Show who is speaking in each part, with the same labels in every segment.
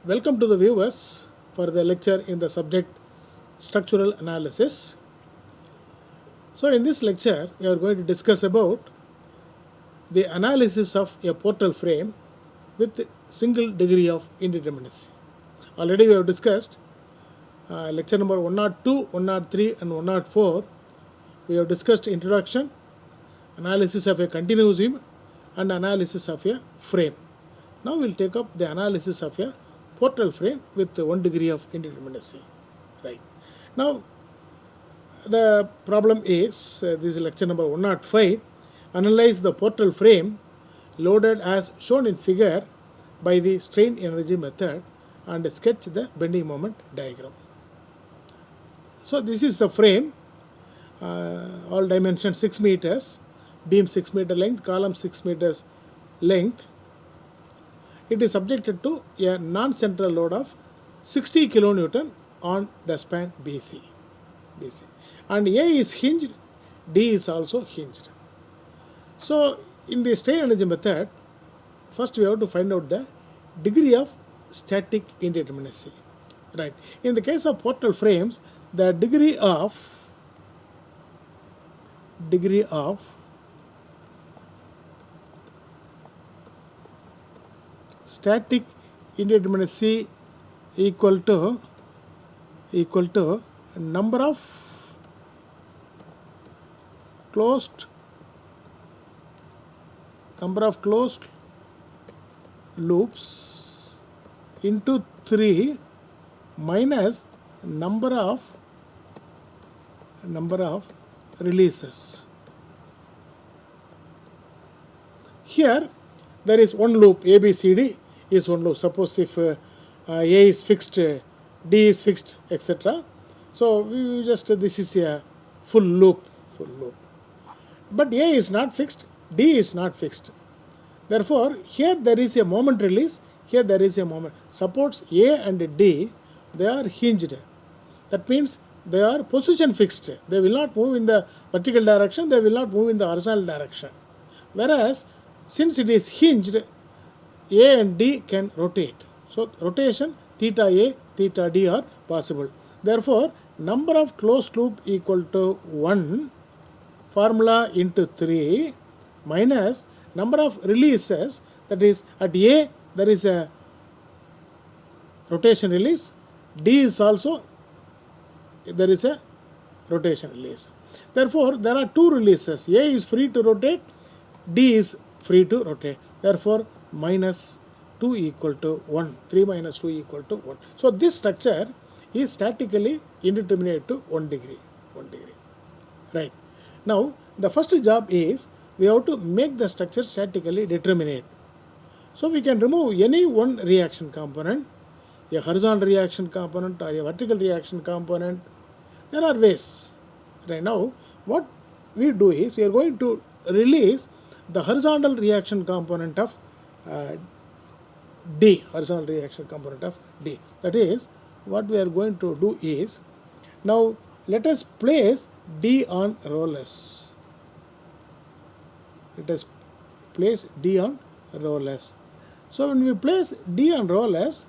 Speaker 1: Welcome to the viewers for the lecture in the subject structural analysis. So in this lecture we are going to discuss about the analysis of a portal frame with single degree of indeterminacy. Already we have discussed lecture number 102, 103 and 104. We have discussed introduction, analysis of a continuous beam and analysis of a frame. Now we will take up the analysis of a portal frame with 1 degree of indeterminacy. Right. Now the problem is, this is lecture number 105, analyze the portal frame loaded as shown in figure by the strain energy method and sketch the bending moment diagram. So this is the frame, all dimensions 6 meters, beam 6 meter length, column 6 meters length. It is subjected to a non-central load of 60 kilonewton on the span BC. And A is hinged, D is also hinged. So in the strain energy method, first we have to find out the degree of static indeterminacy. Right. In the case of portal frames, the degree of static indeterminacy equal to number of closed loops into 3 minus number of releases. Here there is one loop, ABCD is one loop. Suppose if A is fixed, D is fixed, etc. So we just, this is a full loop. But A is not fixed, D is not fixed. Therefore here there is a moment release, here there is a moment. Suppose A and D, they are hinged. That means they are position fixed. They will not move in the vertical direction, they will not move in the horizontal direction. Whereas since it is hinged, A and D can rotate. So rotation theta A, theta D are possible. Therefore number of closed loop equal to 1 formula into 3 minus number of releases, that is at A there is a rotation release, D is also there is a rotation release. Therefore there are two releases, A is free to rotate, D is free to rotate. Therefore minus 2 equal to 1, 3 minus 2 equal to 1. So this structure is statically indeterminate to 1 degree. Right. Now the first job is we have to make the structure statically determinate. So we can remove any one reaction component, a horizontal reaction component or a vertical reaction component. There are ways. Right now what we do is we are going to release the horizontal reaction component of D, horizontal reaction component of D. That is, what we are going to do is, now let us place D on rollers. So when we place D on rollers,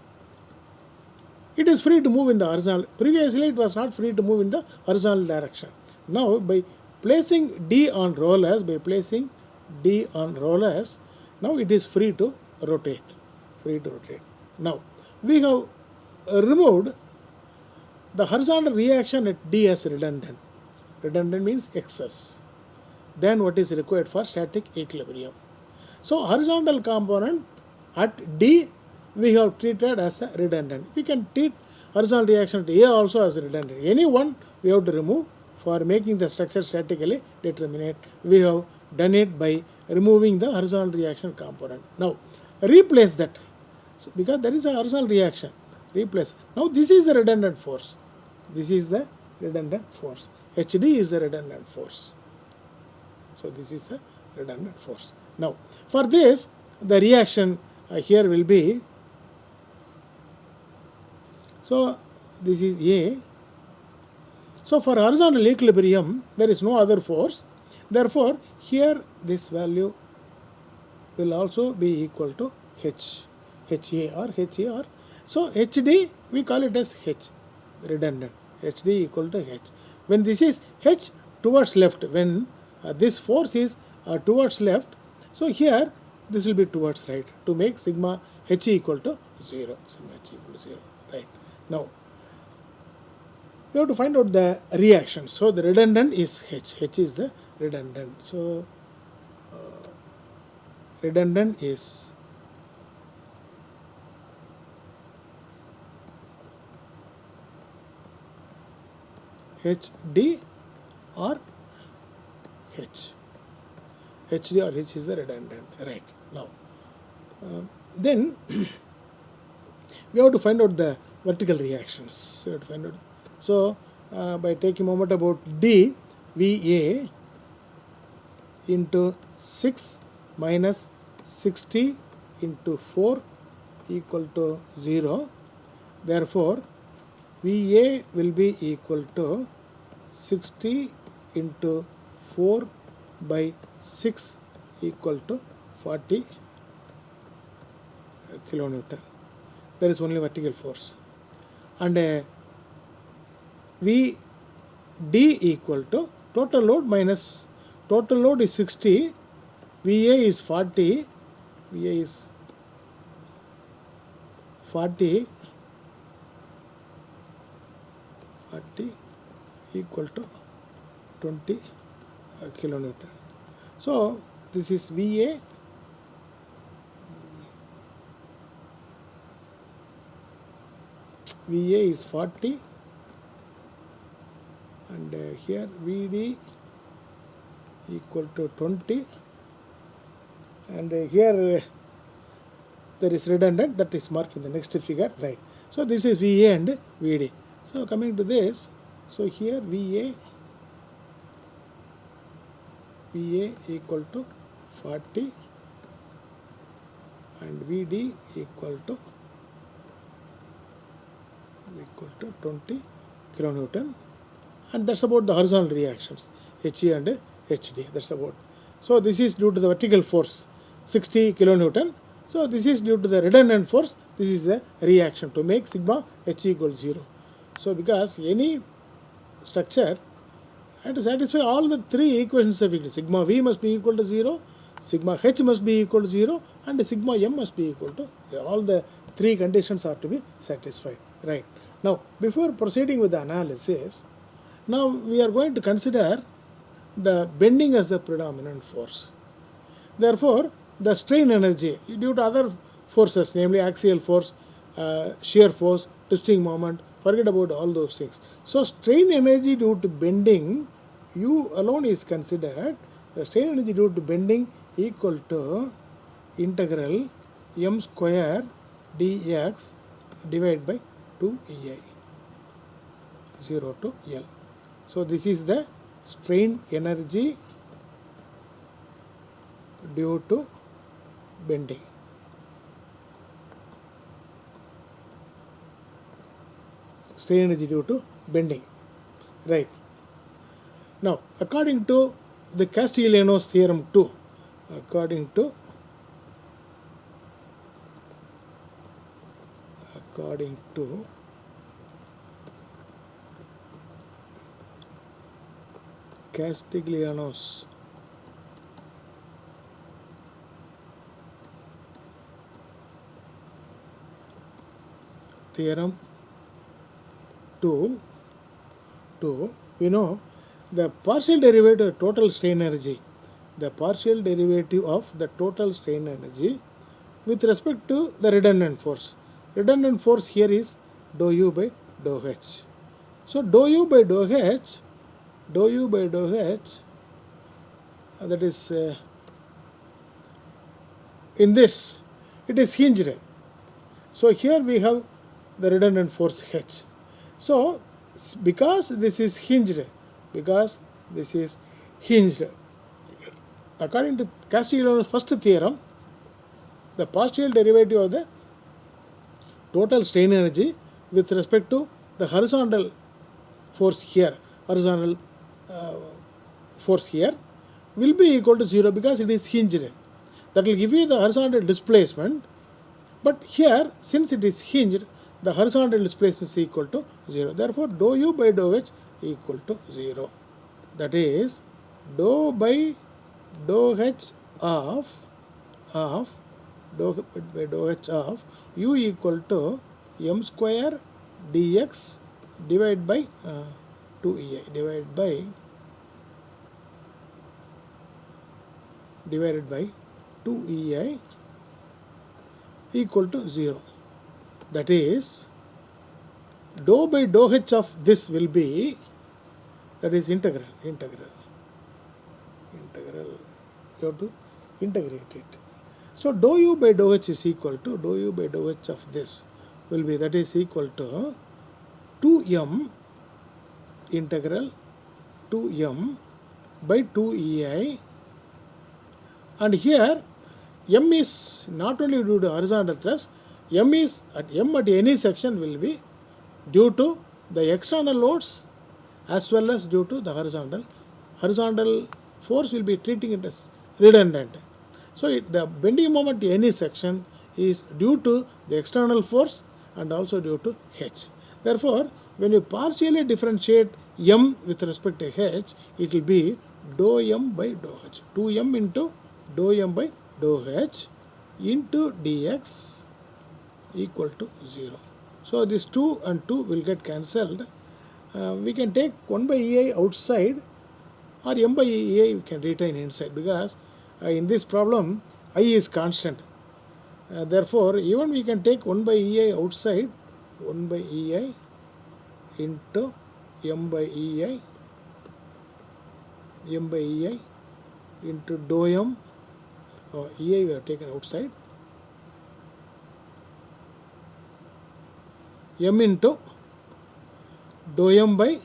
Speaker 1: it is free to move in the horizontal. Previously it was not free to move in the horizontal direction. Now by placing D on rollers, now it is free to rotate. Now we have removed the horizontal reaction at D as redundant. Redundant means excess. Then what is required for static equilibrium. So horizontal component at D we have treated as a redundant. We can treat horizontal reaction at A also as redundant. Any one we have to remove for making the structure statically determinate. We have done it by removing the horizontal reaction component. Now replace that. So because there is a horizontal reaction, replace. Now this is the redundant force. HD is the redundant force. So this is a redundant force. Now for this the reaction here will be, so this is A. So for horizontal equilibrium there is no other force. Therefore here this value will also be equal to H. HA or HA or, so HD we call it as H, redundant, HD equal to H. When this is H towards left, when this force is towards left, so here this will be towards right to make sigma H equal to 0, sigma H equal to 0, right. Now we have to find out the reaction. So the redundant is H, H is the redundant. So redundant is HD or H. HD or H is the redundant, right. Now then we have to find out the vertical reactions. We have to find out. So by taking moment about D, VA into 6 minus 60 into 4 equal to 0. Therefore VA will be equal to 60 into 4 by 6 equal to 40 kilonewton. There is only vertical force. And VD equal to total load minus total load is 60, VA is 40, VA is 40 equal to 20 kilonewton. So this is VA is 40 and here VD equal to 20 and here there is redundant, that is marked in the next figure, right. So this is VA and VD. So coming to this, so here VA equal to 40 and VD equal to 20 kilonewton, and that's about the horizontal reactions HE and HD, that's about. So this is due to the vertical force 60 kilonewton. So this is due to the redundant force, this is the reaction to make sigma H equals 0. So because any structure had to satisfy all the three equations of equilibrium, sigma V must be equal to 0, sigma H must be equal to 0 and sigma M must be equal to 0. All the three conditions are to be satisfied, right. Now before proceeding with the analysis, now we are going to consider the bending as the predominant force. Therefore the strain energy due to other forces, namely axial force, shear force, twisting moment, forget about all those things. So strain energy due to bending, U alone is considered. The strain energy due to bending equal to integral m square dx divided by 2EI, 0 to L. So this is the strain energy due to bending. Strain energy due to bending, right. Now according to the Castigliano's theorem 2, according to Castigliano's theorem 2, we know the partial derivative of total strain energy, the partial derivative of the total strain energy with respect to the redundant force. Redundant force here is dou U by dou H. So dou U by dou H, that is in this it is hinged. So here we have the redundant force H. So because this is hinged, according to Castigliano's first theorem, the partial derivative of the total strain energy with respect to the horizontal force here, force here will be equal to 0 because it is hinged. That will give you the horizontal displacement But here, since it is hinged, the horizontal displacement is equal to 0. Therefore, dou u by dou h equal to 0. That is, dou by dou h of dou by dou h of u equal to m square dx divided by 2ei divided by 2ei equal to 0. That is, dou by dou h of this will be, that is integral. You have to integrate it. So dou u by dou h is equal to dou u by dou h of this will be, that is equal to 2m integral 2m by 2ei, and here m is not only due to horizontal thrust, m at any section will be due to the external loads as well as due to the horizontal force will be treating it as redundant. So the bending moment in any section is due to the external force and also due to h. Therefore, when you partially differentiate m with respect to h, it will be dou m by dou h, 2m into dou m by dou h into dx equal to 0. So this 2 and 2 will get cancelled. We can take 1 by ei outside, or m by ei we can retain inside, because in this problem I is constant. Therefore, even we can take 1 by ei outside, 1 by ei into m by ei into dou m, ei we have taken outside, m into dou m by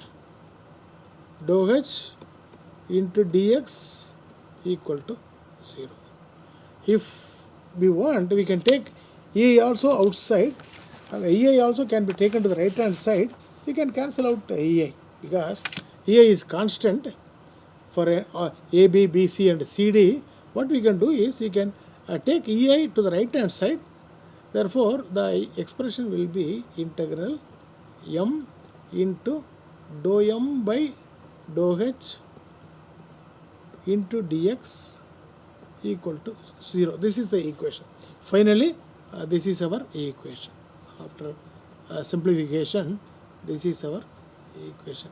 Speaker 1: dou h into dx equal to 0. If we want, we can take ei also outside, and ei also can be taken to the right hand side. We can cancel out ei, because ei is constant for a, b, b, c and c, d. What we can do is we can take ei to the right hand side. Therefore, the expression will be integral m into dou m by dou h into dx equal to 0. This is the equation. Finally, this is our equation. After simplification, this is our equation.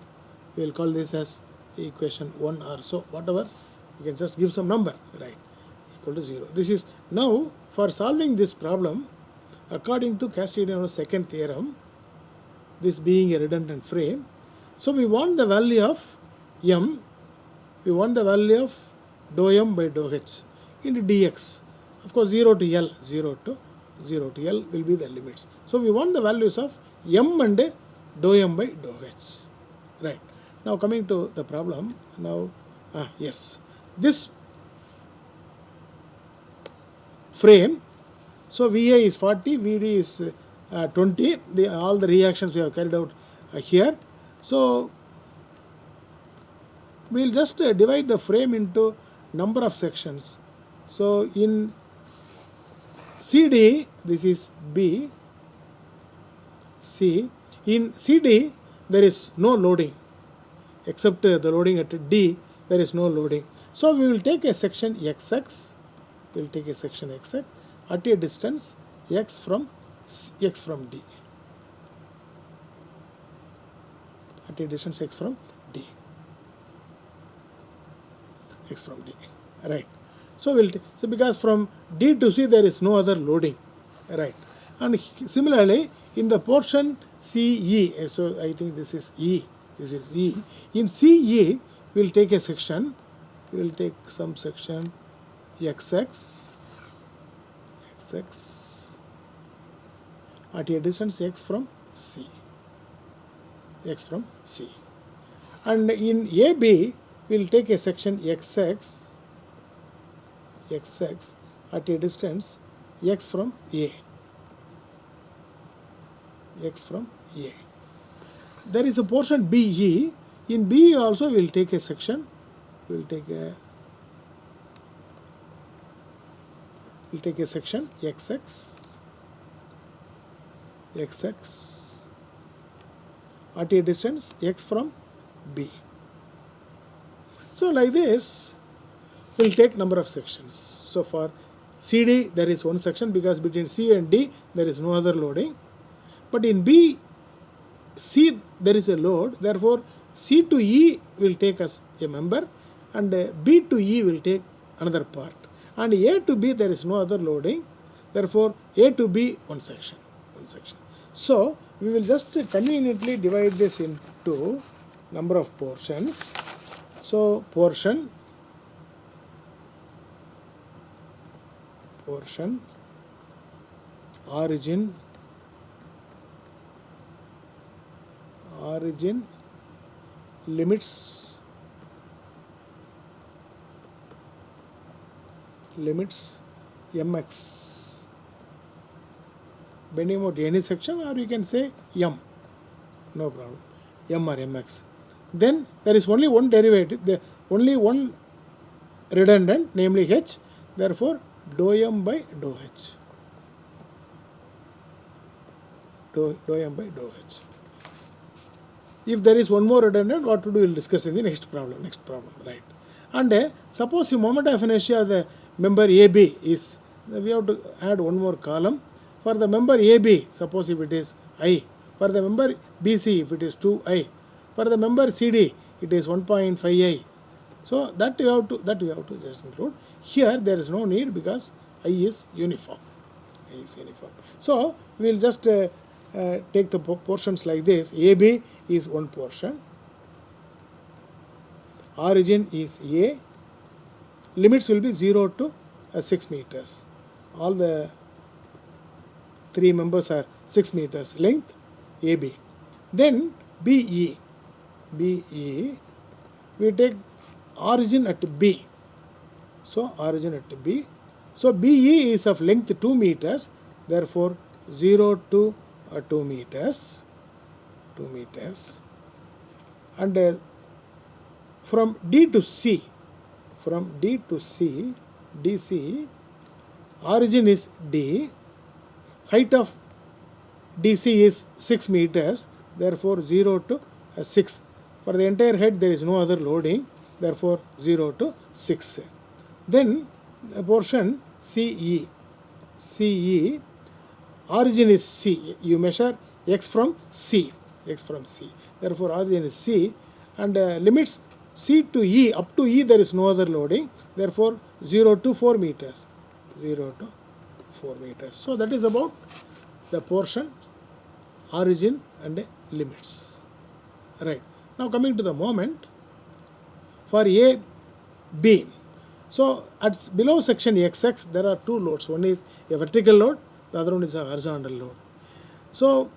Speaker 1: We will call this as equation 1 or so, whatever. You can just give some number, right, equal to 0. This is, now for solving this problem, according to Castigliano's second theorem, this being a redundant frame, so we want the value of m, we want the value of dou m by dou h into dx. Of course, 0 to L will be the limits. So we want the values of m and dou m by dou h. Right. Now coming to the problem. Now, yes, this frame. So VA is 40, VD is 20. All the reactions we have carried out here. So we will just divide the frame into number of sections. So in CD, this is B, C. In CD, there is no loading, except the loading at D, there is no loading. So we will take a section XX, we will take a section XX at a distance x from D, at a distance x from D, right. So we'll so because from D to C there is no other loading, right. And similarly in the portion CE, so I think this is E, in CE we will take a section, we will take some section XX at a distance x from C, and in AB we will take a section XX at a distance x from A. There is a portion BE. In BE also we will take a section. We will take a section XX xx at a distance x from B. So like this we'll take number of sections. So for CD there is one section because between C and D there is no other loading, but in B C there is a load, therefore C to E will take as a member and B to E will take another part, and A to B there is no other loading, therefore A to B one section. So we will just conveniently divide this into number of portions. So portion origin limits mx, bending out any section, or you can say m, no problem, m or mx. Then there is only one derivative, only one redundant, namely h, therefore dou m by dou h. Dou m by dou h. If there is one more redundant, what to do, we will discuss in the next problem, right? And suppose the moment of inertia of the member AB is, we have to add one more column. For the member AB, suppose if it is I. For the member BC, if it is 2I. For the member CD, it is 1.5I. So that we have to just include. Here there is no need because I is uniform. So we will just take the portions like this. AB is one portion, origin is A, limits will be 0 to 6 meters. All the three members are 6 meters length, AB. Then BE, we take origin at B. So origin at B. So BE is of length 2 meters, therefore 0 to 2 meters. And from D to C, DC, origin is D, height of DC is 6 meters, therefore 0 to 6. For the entire head there is no other loading, therefore 0 to 6. Then the portion CE, origin is C, you measure x from C, therefore origin is C, and limits C to E, up to E there is no other loading, therefore 0 to 4 meters. So that is about the portion, origin and limits. Right. Now coming to the moment for A, B. So at below section XX there are two loads. One is a vertical load, the other one is a horizontal load. So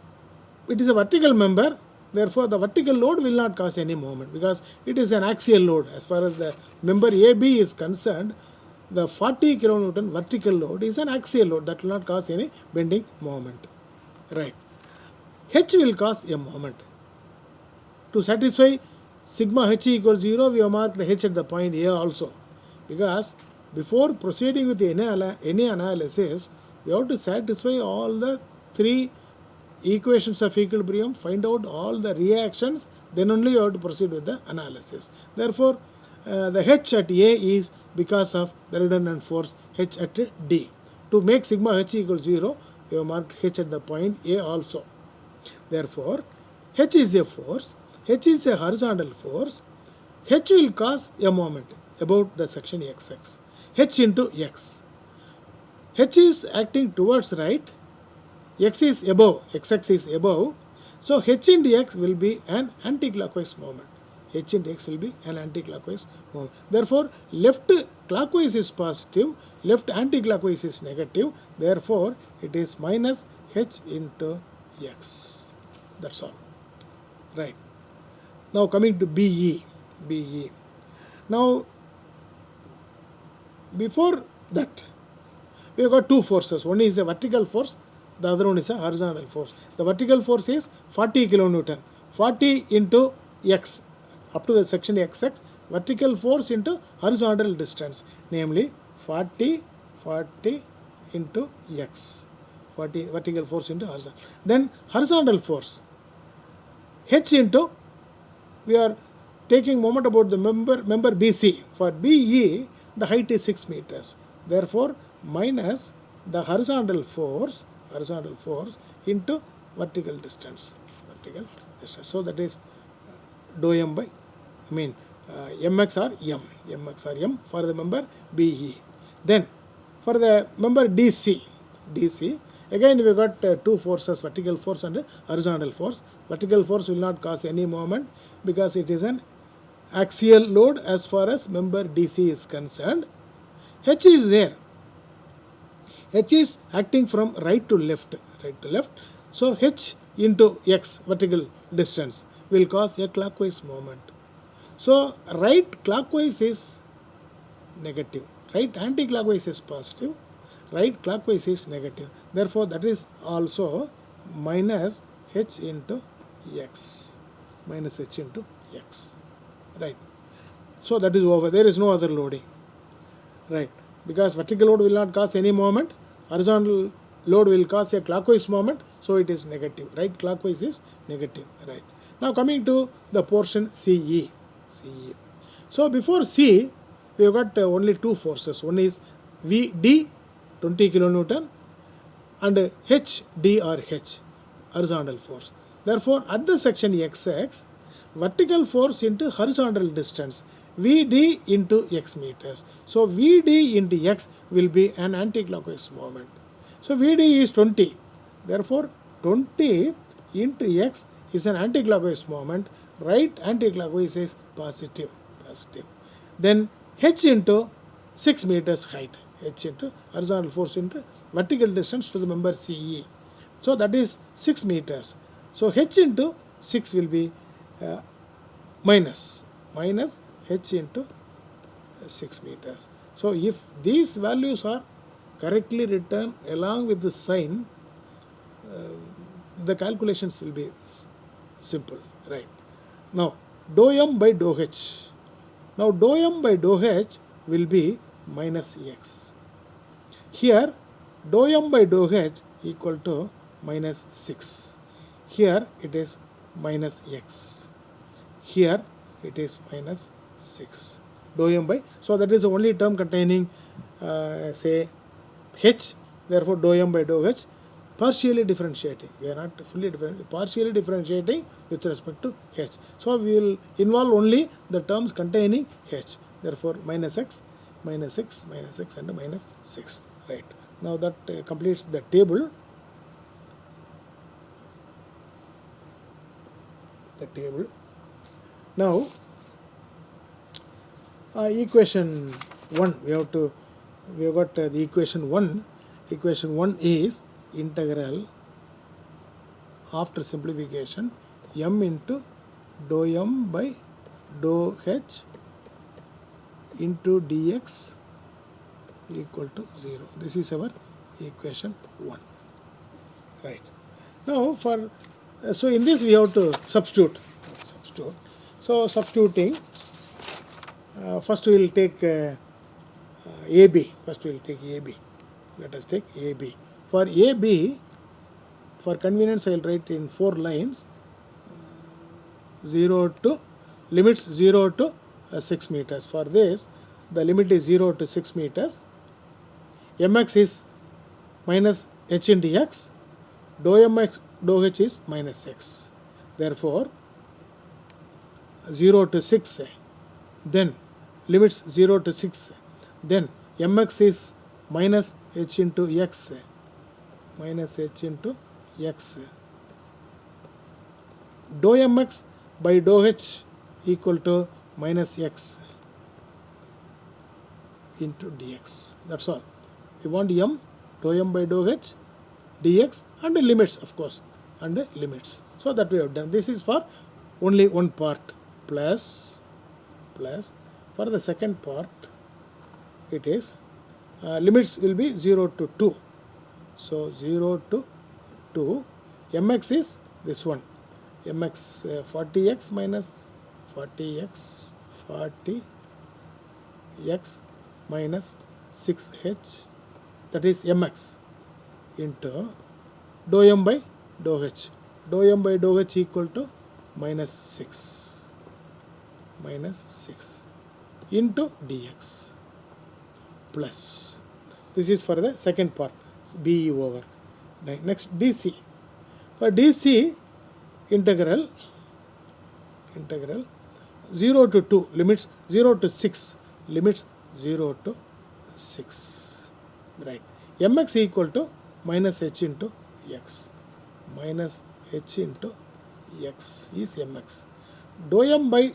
Speaker 1: it is a vertical member, therefore the vertical load will not cause any moment because it is an axial load. As far as the member AB is concerned, the 40 kN vertical load is an axial load that will not cause any bending moment. Right. H will cause a moment. To satisfy sigma H equals 0, we have marked H at the point A also, because before proceeding with any analysis, we have to satisfy all the three equations of equilibrium, find out all the reactions, then only you have to proceed with the analysis. Therefore, the H at A is because of the redundant force H at D. To make sigma H equals 0, we have marked H at the point A also. Therefore, H is a force, H is a horizontal force, H will cause a moment about the section XX. H into X. H is acting towards right, X is above, XX is above, so H into X will be an anticlockwise moment. H into X will be an anticlockwise moment. Therefore, left clockwise is positive, left anticlockwise is negative, therefore it is minus H into X. That's all. Right. Now coming to BE. Now, before that, we have got two forces. One is a vertical force, the other one is a horizontal force. The vertical force is 40 kN. 40 into X, up to the section XX, vertical force into horizontal distance, namely 40 into X. vertical force into horizontal. Then horizontal force, H into, we are taking moment about the member BC. For BE, the height is 6 meters. Therefore, minus the horizontal force into vertical distance. So that is dou m by, mx or m for the member BE. Then for the member DC, again we got two forces, vertical force and horizontal force. Vertical force will not cause any moment because it is an axial load as far as member DC is concerned. H is there. H is acting from right to left. So H into x, vertical distance, will cause a clockwise moment. So right clockwise is negative, right anti-clockwise is positive, right clockwise is negative. Therefore, that is also minus h into x, right. So that is over. There is no other loading, right, because vertical load will not cause any moment, horizontal load will cause a clockwise moment, so it is negative. Right clockwise is negative, right. Now coming to the portion CE. So before C, we have got only two forces. One is VD, 20 kilonewton, and HD or H, horizontal force. Therefore, at the section XX, vertical force into horizontal distance, VD into x meters. So VD into x will be an anti-clockwise moment. So VD is 20. Therefore, 20 into x is an anti-clockwise moment. Right anti-clockwise is positive. Then h into 6 meters height. H into horizontal force into vertical distance to the member CE. So that is 6 meters. So h into 6 will be minus h into 6 meters. So if these values are correctly written along with the sign, the calculations will be simple, right. Now dou m by dou h. Now dou m by dou h will be minus x. Here dou m by dou h equal to minus 6. Here it is minus x. Here it is minus 6. Dou m by, so that is the only term containing say h. Therefore dou m by dou h, partially differentiating. We are not fully partially differentiating with respect to h. So we will involve only the terms containing h. Therefore minus x, and minus 6. Right. Now that completes the table. Now equation 1, we have got the equation 1. Equation 1 is integral after simplification m into dou m by dou h into dx equal to 0. This is our equation 1. Right. Now for so in this we have to substitute. So substituting, first we will take AB. Let us take AB. For AB, for convenience I will write in 4 lines, 0 to, limits 0 to 6 meters. For this, the limit is 0 to 6 meters. Mx is minus h into x. Dou mx, dou h is minus x. Therefore, 0 to 6, then limits 0 to 6, then mx is minus h into x, Dou mx by dou h equal to minus x into dx. That's all. We want m, dou m by dou h, dx, and the limits, of course, and the limits. So that we have done. This is for only one part. Plus for the second part, it is limits will be 0 to 2. So 0 to 2, mx is this one, mx 40x minus 40x minus 6h, that is mx, into dou m by dou h. Dou m by dou h equal to minus 6 into dx plus. This is for the second part, be over. Right. Next dc. For dc, integral 0 to 2, limits 0 to 6, limits 0 to 6. Right. mx equal to minus h into x. Minus h into x is mx. Dou m by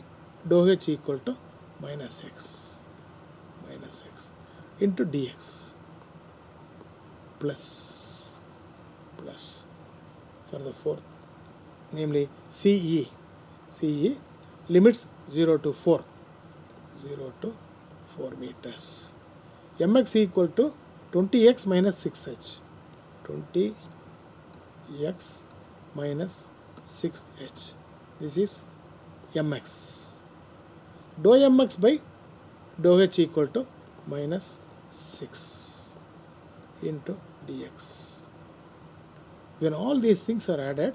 Speaker 1: dou h equal to minus x into dx plus for the fourth, namely CE limits 0 to 4 meters. mx equal to 20x minus 6h. 20x minus 6h. This is mx. Dou mx by dou h equal to minus 6 into dx. When all these things are added,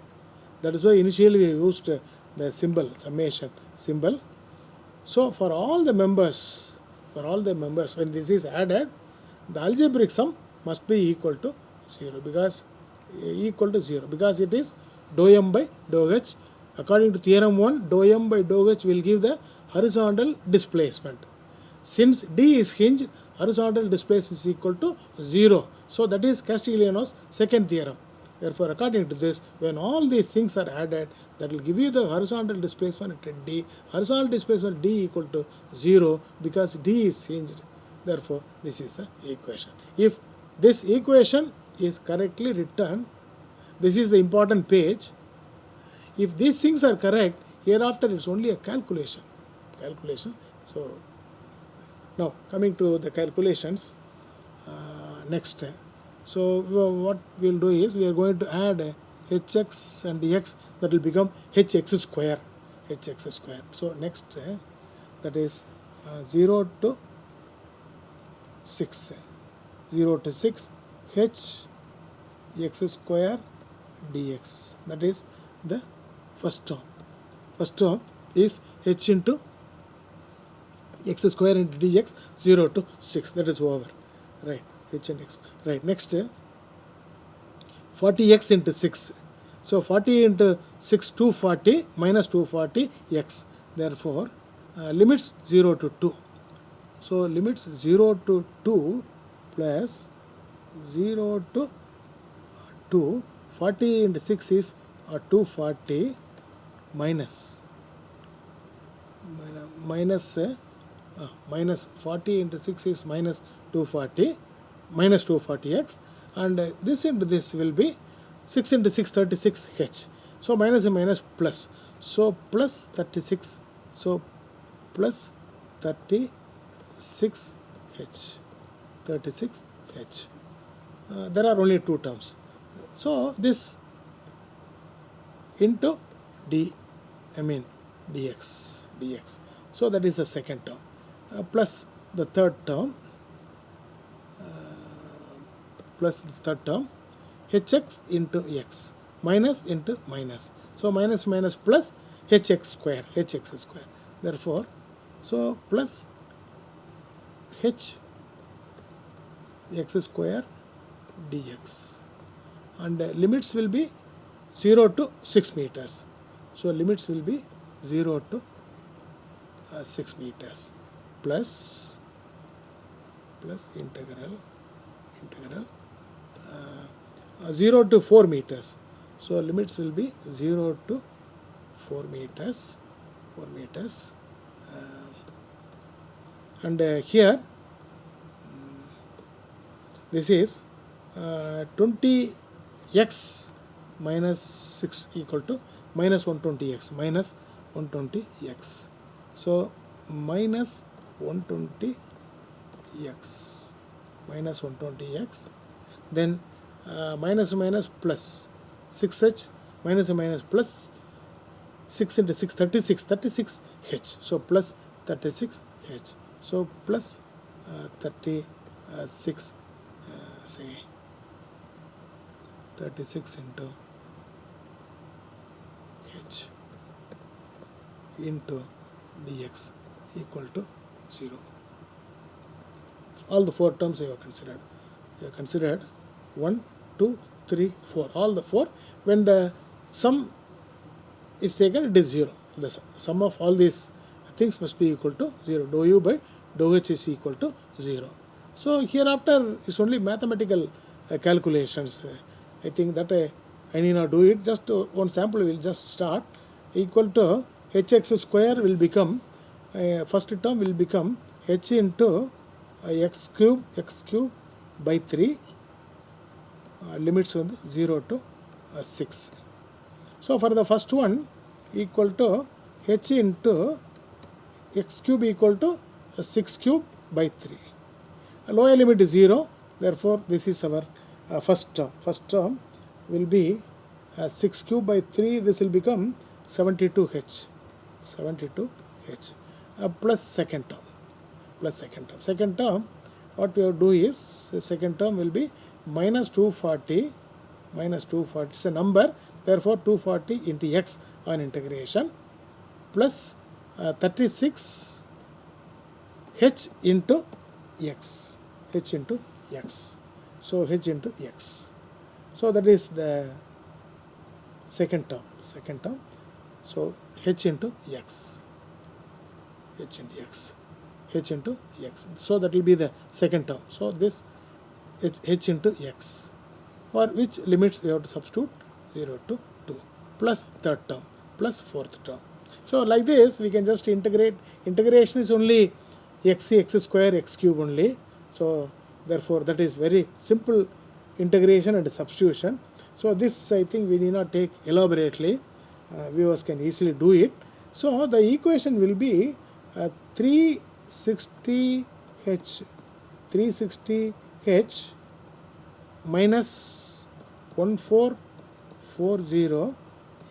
Speaker 1: that is why initially we used the symbol, summation symbol. So for all the members, when this is added, the algebraic sum must be equal to 0 because it is dou m by dou h. According to theorem 1, dou m by dou h will give the horizontal displacement. Since d is hinged, horizontal displacement is equal to 0. So that is Castigliano's second theorem. Therefore, according to this, when all these things are added, that will give you the horizontal displacement at d. Horizontal displacement d equal to 0 because d is hinged. Therefore, this is the equation. If this equation is correctly written, this is the important page. If these things are correct, hereafter it's only a calculation. So now coming to the calculations, next. So what we will do is we are going to add hx and dx, that will become hx square. So next, that is 0 to 6 h x square dx. That is the first term. First term is h into x square into dx 0 to 6. That is over. Right. H and x. Right. Next, 40x into 6. So 40 into 6, 240 minus 240 x. Therefore, limits 0 to 2. So limits 0 to 2 plus 0 to 2. 40 into 6 is 240 minus 40 into 6 is minus 240x, and this into this will be 6 into 6 36h. So minus and minus plus, so plus 36, so plus 36h. There are only two terms, so this into dx. So that is the second term, plus the third term, hx into x, minus into minus. So minus plus hx square. Therefore, so plus h x square dx, and limits will be 0 to 6 meters. So limits will be 0 to 6 meters plus integral 0 to 4 meters. So limits will be 0 to 4 meters. And here this is 20x minus 6 equal to minus 120x. So minus 120x, then minus plus 6h, minus plus 6 into 6 36h. So plus 36h. So plus 36, say 36 into h into dx equal to 0. All the 4 terms you have considered. You have considered 1, 2, 3, 4. All the 4. When the sum is taken, it is 0. The sum of all these things must be equal to 0. Dou u by dou h is equal to 0. So hereafter it's only mathematical calculations. I think that I need not do it. Just one sample will just start. Equal to hx square will become, first term will become h into x cube by 3, limits from 0 to 6. So for the first one, equal to h into x cube equal to 6 cube by 3. Lower limit is 0, therefore this is our first term. First term will be 6 cube by 3, this will become 72h, plus second term. Second term, what we have to do is, the second term will be minus 240 is a number, therefore 240 into x on integration, plus 36 h into x. So h into x. So that is the second term. So h into x. So that will be the second term. So this h into x, for which limits we have to substitute 0 to 2, plus third term, plus fourth term. So like this we can just integrate. Integration is only x square x cube only. So therefore that is very simple integration and substitution. So this I think we need not take elaborately. Viewers can easily do it. So the equation will be 360h minus 1440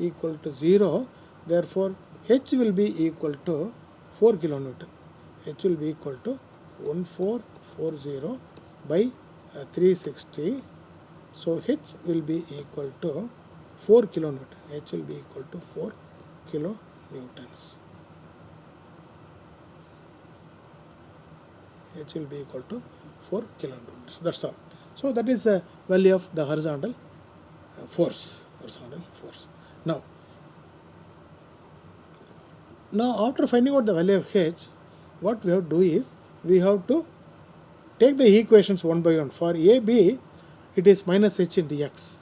Speaker 1: equal to 0. Therefore h will be equal to 4 kilonewton. H will be equal to 1440 by 360. So h will be equal to 4 kilonewton. H will be equal to 4 kilonewtons. H will be equal to 4 kilonewtons. That's all. So that is the value of the horizontal force. Now after finding out the value of h, what we have to do is, we have to take the equations one by one. For AB, it is minus h into x.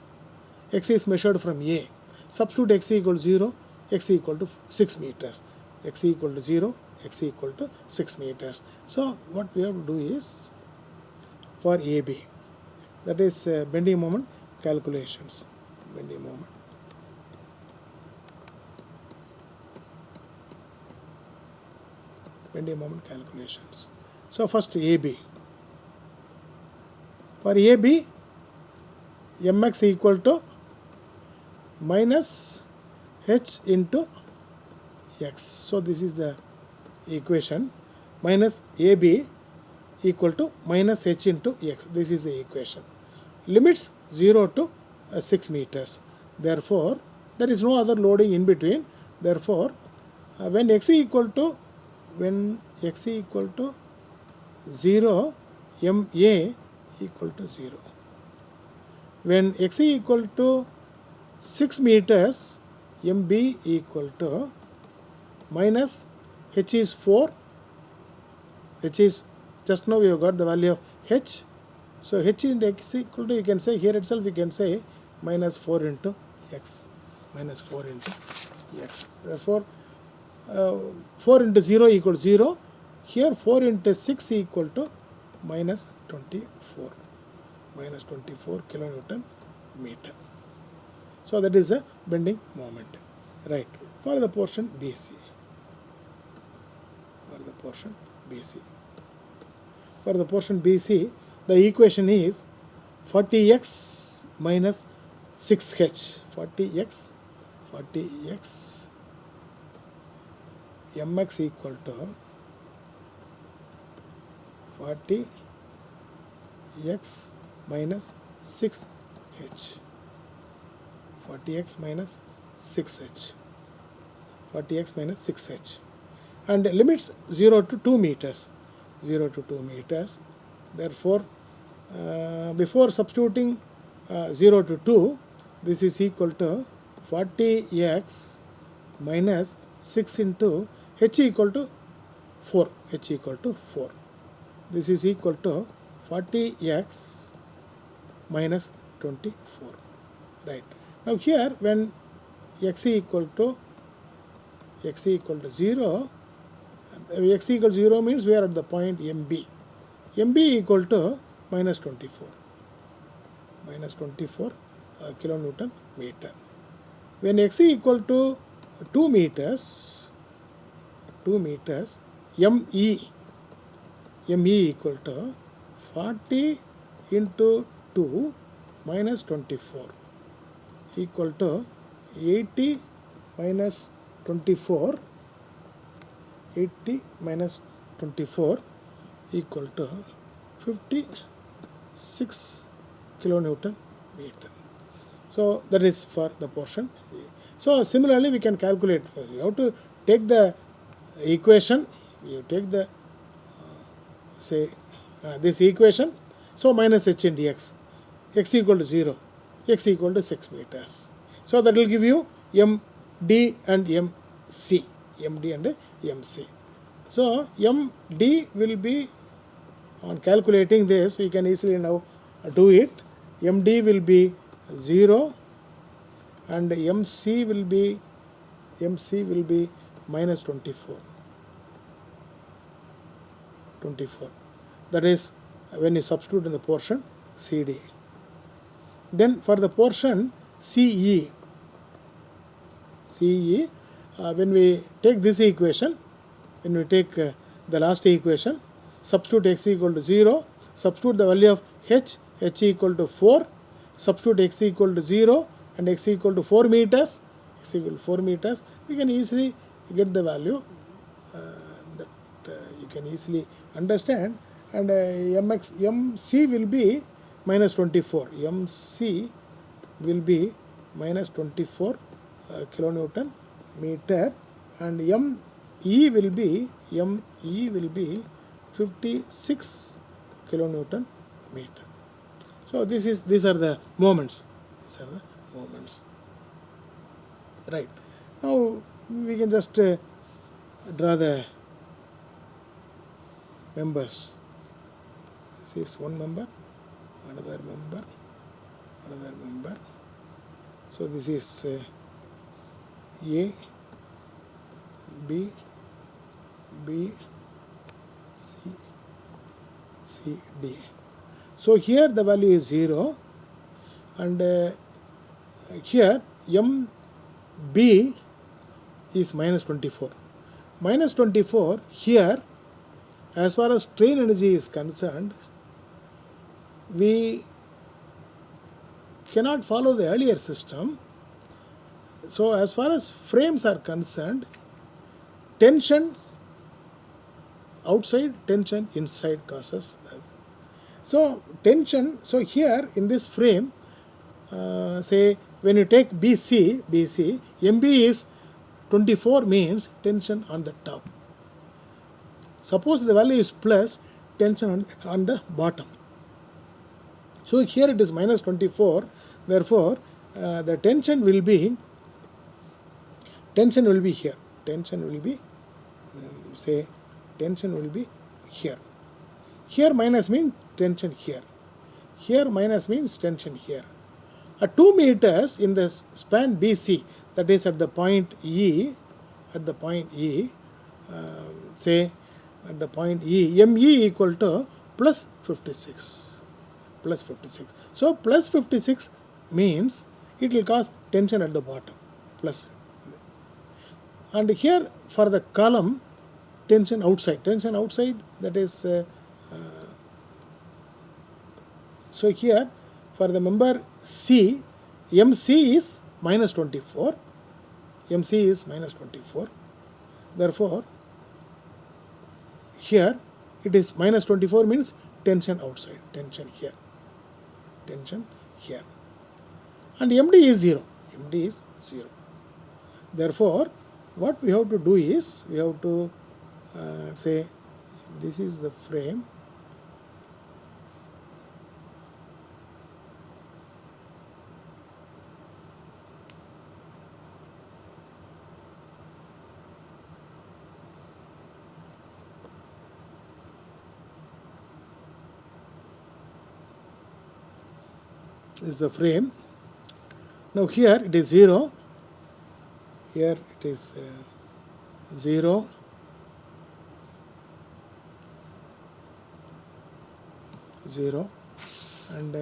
Speaker 1: X is measured from A. Substitute x equal to 0, x equal to 6 meters. X equal to 0, x equal to 6 meters. So what we have to do is, for AB, that is bending moment calculations. Bending moment calculations. So first AB. For AB, mx equal to minus h into x. So this is the equation. Minus AB equal to minus h into x. This is the equation. Limits 0 to 6 meters. Therefore, there is no other loading in between. Therefore, when x equal to 0, ma equal to 0. When x equal to 6 meters, mb equal to minus h is 4. H is, just now we have got the value of h. So h into x equal to, you can say here itself, you can say minus 4 into x. Therefore, 4 into 0 equals 0. Here 4 into 6 equal to minus 24. Minus 24 kilonewton meter. So that is the bending moment. Right. For the portion BC. For the portion BC, the equation is 40x minus 6h. 40x mx equal to 40x minus 6h. 40x minus 6h, 40x minus 6h, and limits 0 to 2 meters, 0 to 2 meters. Therefore, before substituting 0 to 2, this is equal to 40x minus 6 into h equal to 4, h equal to 4. This is equal to 40x minus 24. Right. Now here, when x equal to 0, x equal to 0 means we are at the point MB. MB equal to minus 24, kilonewton meter. When x equal to 2 meters, ME equal to 40 into 2 minus 24 equal to 80 minus 24, 80 minus 24 equal to 56 kilonewton meter. So that is for the portion A. So similarly we can calculate. You have to take the equation, you take the this equation, so minus h and dx, x equal to 0, x equal to 6 meters. So that will give you MD and MC, MD and MC. So MD will be, on calculating this, we can easily now do it. MD will be 0 and MC will be minus 24. That is when you substitute in the portion CD. Then for the portion CE, when we take this equation, when we take the last equation, substitute x equal to 0, substitute the value of h equal to 4, substitute x equal to 0 and x equal to 4 meters, we can easily get the value that you can easily understand. And MC will be minus 24, MC will be minus 24 kilonewton meter, and ME will be 56 kilonewton meter. So these are the moments. Right. Now we can just draw the members. This is one member, another member. So this is A, B, C, D. So here the value is 0, and here MB is minus 24. Minus 24 here, as far as strain energy is concerned, we cannot follow the earlier system. So as far as frames are concerned, tension outside, tension inside causes. So tension, so here in this frame, say when you take BC, MB is 24 means tension on the top. Suppose the value is plus, tension on the bottom. So here it is minus 24, therefore the tension will be here. Tension will be here. Here minus means tension here. Here minus means tension here. At 2 meters in the span BC, that is at the point E, ME equal to plus 56. So plus 56 means it will cause tension at the bottom, plus. And here for the column, tension outside, that is, so here for the member C, MC is minus 24, therefore here it is minus 24 means tension outside, tension here, and MD is 0. MD is 0. Therefore, what we have to do is, we have to say this is the frame, is the frame. Now here it is 0, here it is 0, and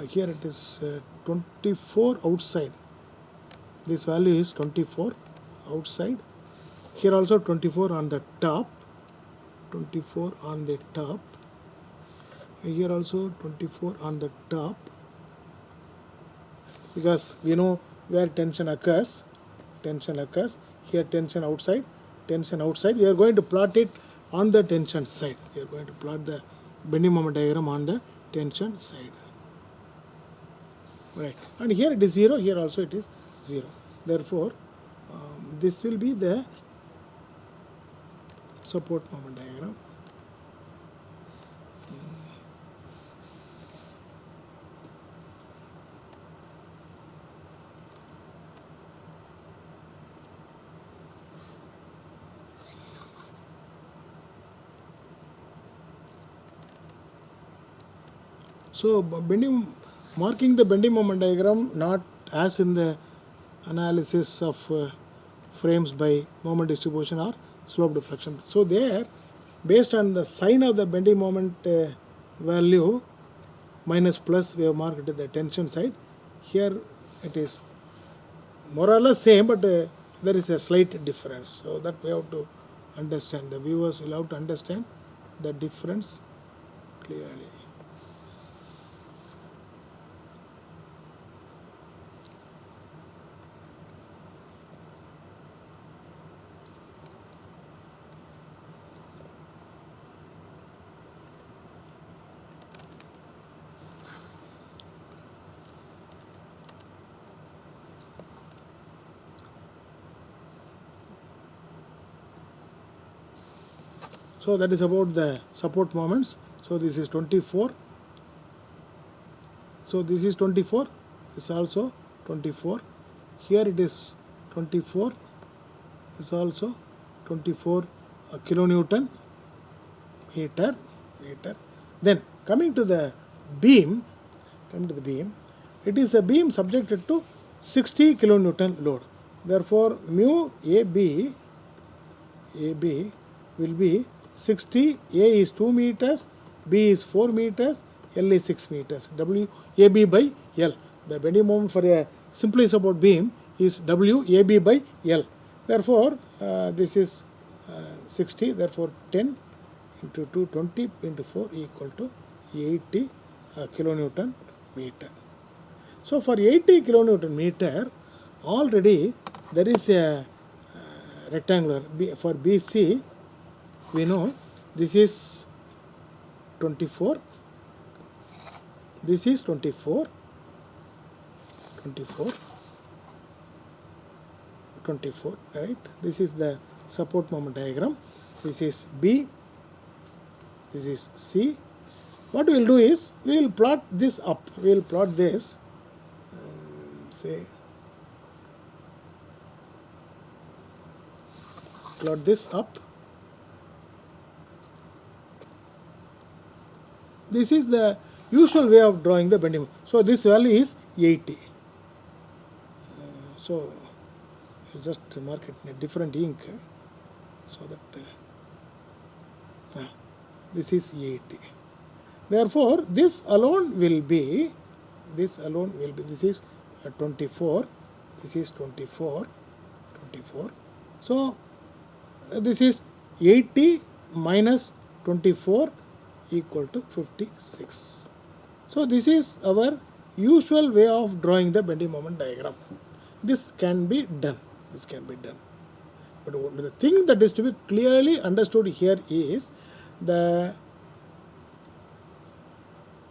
Speaker 1: here it is 24 outside. This value is 24 outside. Here also 24 on the top, 24 on the top. Here also 24 on the top, because we know where tension occurs. Here tension outside, we are going to plot it on the tension side. We are going to plot the bending moment diagram on the tension side, right? And here it is 0, here also it is 0. Therefore this will be the support moment diagram. So marking the bending moment diagram, not as in the analysis of frames by moment distribution or slope deflection. So there, based on the sign of the bending moment value, minus plus, we have marked the tension side. Here it is more or less same, but there is a slight difference. So that we have to understand. The viewers will have to understand the difference clearly. So that is about the support moments. So this is 24. So this is 24. This is also 24. Here it is 24. This is also 24 kilonewton meter. Then coming to the beam, it is a beam subjected to 60 kilonewton load. Therefore, mu AB will be 60. A is 2 meters, B is 4 meters, L is 6 meters. WAB by L. The bending moment for a simply support beam is WAB by L. Therefore, this is 60. Therefore, 10 into 2, 20 into 4 equal to 80 kilonewton meter. So for 80 kilonewton meter, already there is a rectangular. For BC, we know this is 24, this is 24, 24, right? This is the support moment diagram. This is B, this is C. What we will do is, we will plot this up. We will plot this, say, plot this up. This is the usual way of drawing the bending. So this value is 80. So I'll just mark it in a different ink, so that this is 80. Therefore, this alone will be, this is 24, this is 24. So this is 80 minus 24 equal to 56. So this is our usual way of drawing the bending moment diagram. This can be done. But the thing that is to be clearly understood here is the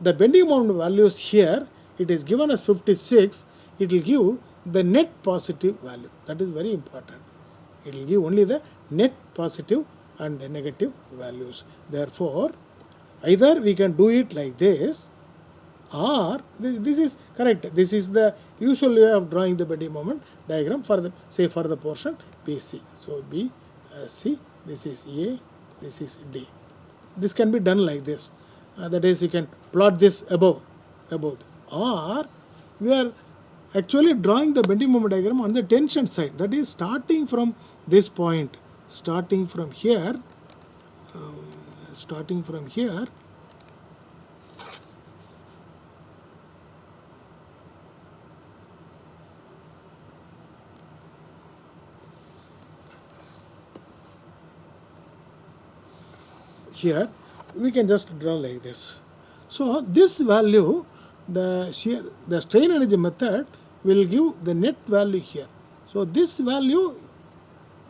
Speaker 1: the bending moment values here, it is given as 56, it will give the net positive value. That is very important. It will give only the net positive and negative values. Therefore, either we can do it like this, or this is correct. This is the usual way of drawing the bending moment diagram for the, say, for the portion BC. So B, C, this is A, this is D. This can be done like this. That is, you can plot this above. Or we are actually drawing the bending moment diagram on the tension side. That is, starting from this point, starting from here, here we can just draw like this. So this value, the strain energy method will give the net value here. So this value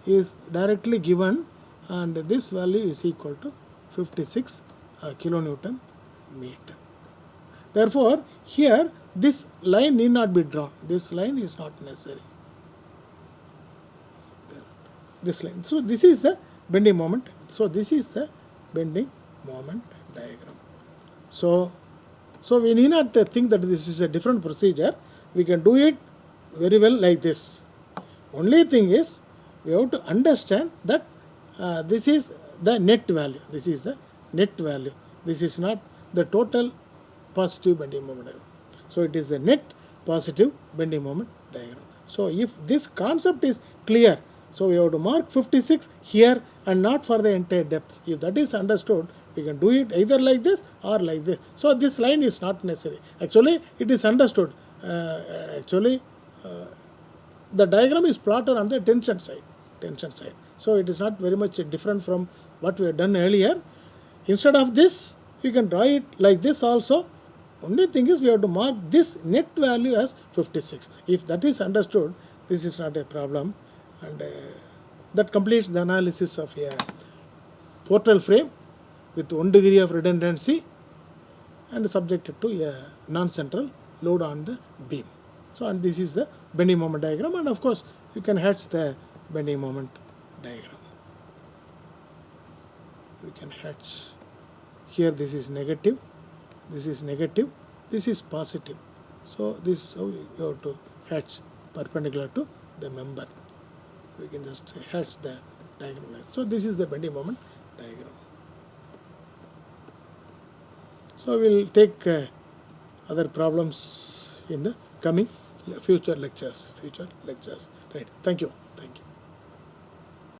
Speaker 1: is directly given, and this value is equal to 56 kilonewton meter. Therefore, here this line need not be drawn. This line is not necessary. This line. So this is the bending moment. So this is the bending moment diagram. So we need not think that this is a different procedure. We can do it very well like this. Only thing is, we have to understand that this is the net value. This is the net value. This is not the total positive bending moment diagram. So it is the net positive bending moment diagram. So if this concept is clear, so we have to mark 56 here and not for the entire depth. If that is understood, we can do it either like this or like this. So this line is not necessary. Actually, it is understood. The diagram is plotted on the tension side. So it is not very much different from what we have done earlier. Instead of this, you can draw it like this also. Only thing is, we have to mark this net value as 56. If that is understood, this is not a problem. And that completes the analysis of a portal frame with 1 degree of redundancy and subjected to a non-central load on the beam. So, and this is the bending moment diagram, and of course you can hatch the bending moment diagram. We can hatch here. This is negative, this is negative, this is positive. So this is how you have to hatch perpendicular to the member. We can just hatch the diagram. So this is the bending moment diagram. So we will take other problems in the coming future lectures. Right. Thank you.